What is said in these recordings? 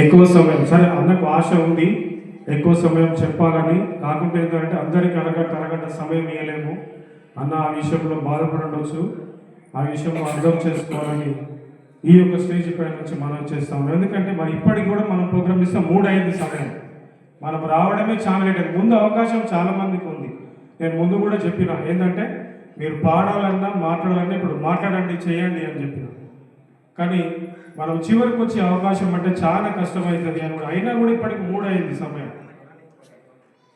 ఎక్కువ సమయం సరే అన్నకు ఆశ ఉంది ఎక్కువ సమయం చెప్పాలని, కాకుంటే ఏంటంటే అందరికీ అరగంట సమయం ఇవ్వలేము అన్న ఆ విషయంలో బాధపడవచ్చు. ఆ విషయంలో అర్థం చేసుకోవాలని ఈ యొక్క స్టేజ్ పై నుంచి మనం చేస్తాము. ఎందుకంటే మరి ఇప్పటికి కూడా మనం ప్రోగ్రామ్ ఇస్తాం 3 అయింది సమయం, మనం రావడమే చాలా లేట్ అయింది. ముందు అవకాశం చాలా మందికి ఉంది. నేను ముందు కూడా చెప్పిన ఏంటంటే మీరు పాడాలన్నా మాట్లాడాలన్నా ఇప్పుడు మాట్లాడండి చేయండి అని చెప్పిన, కానీ మనం చివరికి వచ్చే అవకాశం అంటే చాలా కష్టమవుతుంది అని కూడా అయినా కూడా ఇప్పటికి 3 అయింది సమయం.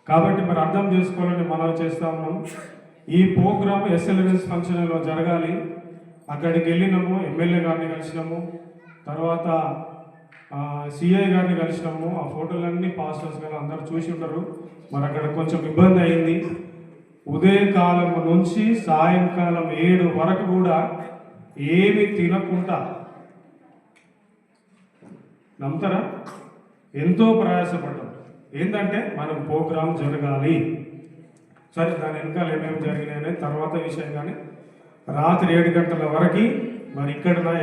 కాబట్టి మరి అర్థం చేసుకోవాలని మనం చేస్తా ఉన్నాం. ఈ ప్రోగ్రామ్ ఎస్ఎల్ఎన్స్ ఫంక్షన్లో జరగాలి. అక్కడికి వెళ్ళినాము, ఎమ్మెల్యే గారిని కలిసినాము, తర్వాత సిఐ గారిని కలిసినాము. ఆ ఫోటోలన్నీ పాస్టర్స్ గారు అందరూ చూసి ఉంటారు. మరి అక్కడ కొంచెం ఇబ్బంది అయింది. ఉదయకాలం నుంచి సాయంకాలం 7 వరకు కూడా ఏమి తినకుండా, నమ్ముతారా, ఎంతో ప్రయాసపడ్డాం. ఏంటంటే మనం ప్రోగ్రాం జరగాలి. సరే దాని వెనకాల ఏమేమి జరిగినాయనే తర్వాత విషయం, కానీ రాత్రి 7 గంటల వరకు మరి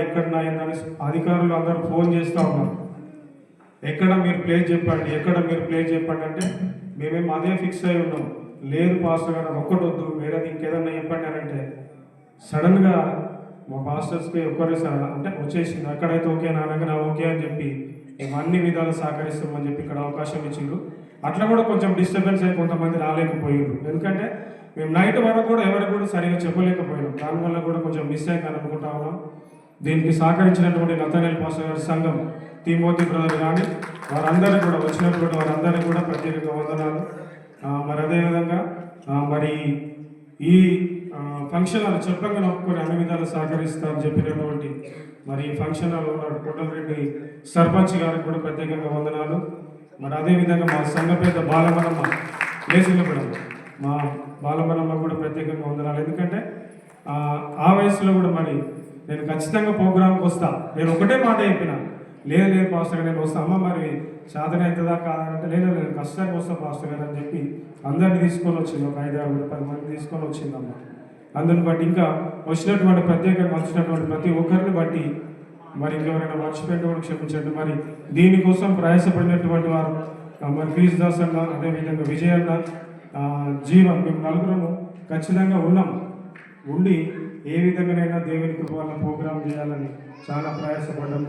ఎక్కడన్నా ఏందని అధికారులు అందరూ ఫోన్ చేస్తూ ఉన్నారు. ఎక్కడ మీరు ప్లేస్ చెప్పండి, ఎక్కడ మీరు ప్లేస్ చెప్పండి అంటే మేమేం అదే ఫిక్స్ అయి ఉన్నాం. లేదు పాస్టర్ గారు ఒక్కటొద్దు, వేరేది ఇంకేదన్నా చెప్పండి అని అంటే సడన్గా మా పాస్టర్స్కి ఒక్కరేసారి అంటే వచ్చేసింది. అక్కడైతే ఓకే నాన్నగా ఓకే అని చెప్పి మేము అన్ని విధాలు సహకరిస్తామని చెప్పి ఇక్కడ అవకాశం ఇచ్చిండ్రు. అట్లా కూడా కొంచెం డిస్టర్బెన్స్ అయి కొంతమంది రాలేకపోయిండ్రు. ఎందుకంటే మేము నైట్ వరకు కూడా ఎవరికి కూడా సరిగా చెప్పలేకపోయినాం. దానివల్ల కూడా కొంచెం మిస్ అయ్యి అనుకుంటా ఉన్నాం. దీనికి సహకరించినటువంటి నతనేల్ పాస్టర్ గారి సంఘం, తిమోతి బ్రదర్ కానీ వారందరూ కూడా వచ్చినటువంటి వారందరికీ కూడా ప్రత్యేకంగా వందనాలు. మరి అదేవిధంగా మరి ఈ ఫంక్షన్ హాల్ చెప్పంగా నొప్పుకొని అన్ని విధాలు సహకరిస్తారని చెప్పినటువంటి మరి ఈ ఫంక్షన్ హాల్ ఉన్నాడు కొట్టలరెడ్డి సర్పంచ్ గారికి కూడా ప్రత్యేకంగా వందనాలు. మరి అదేవిధంగా మా సంఘ పెద్ద బాలమనమ్మ లేచిలో కూడా మా బాలమనమ్మ కూడా ప్రత్యేకంగా వందనాలు. ఎందుకంటే ఆ వయసులో కూడా మరి నేను ఖచ్చితంగా ప్రోగ్రాంకి వస్తా, నేను ఒకటే మాట చెప్పిన, లేదు పాస్టర్ గారు నేను వస్తా అమ్మ, మరి సాధన అవుతుందా కాదంటే లేదు నేను ఖచ్చితంగా వస్తా పాస్టర్ గారు అని చెప్పి అందరినీ తీసుకొని వచ్చింది. ఒక 5, 6, 10 మంది తీసుకొని వచ్చిందమ్మ. అందుని బట్టి ఇంకా వచ్చినటువంటి ప్రత్యేకంగా వచ్చినటువంటి ప్రతి ఒక్కరిని బట్టి మరి ఇంకెవరైనా మర్చిపోయిన కూడా క్షమించండి. మరి దీనికోసం ప్రయాసపడినటువంటి వారు మరి ఫీజ్ దాస్ అన్న, అదేవిధంగా విజయ్ అన్న, జీవన్, మేము నలుగురము ఖచ్చితంగా ఉన్నాం. ఉండి ఏ విధంగానైనా దేవుని కృప వల్ల ప్రోగ్రాం చేయాలని చాలా ప్రయాసపడ్డాం.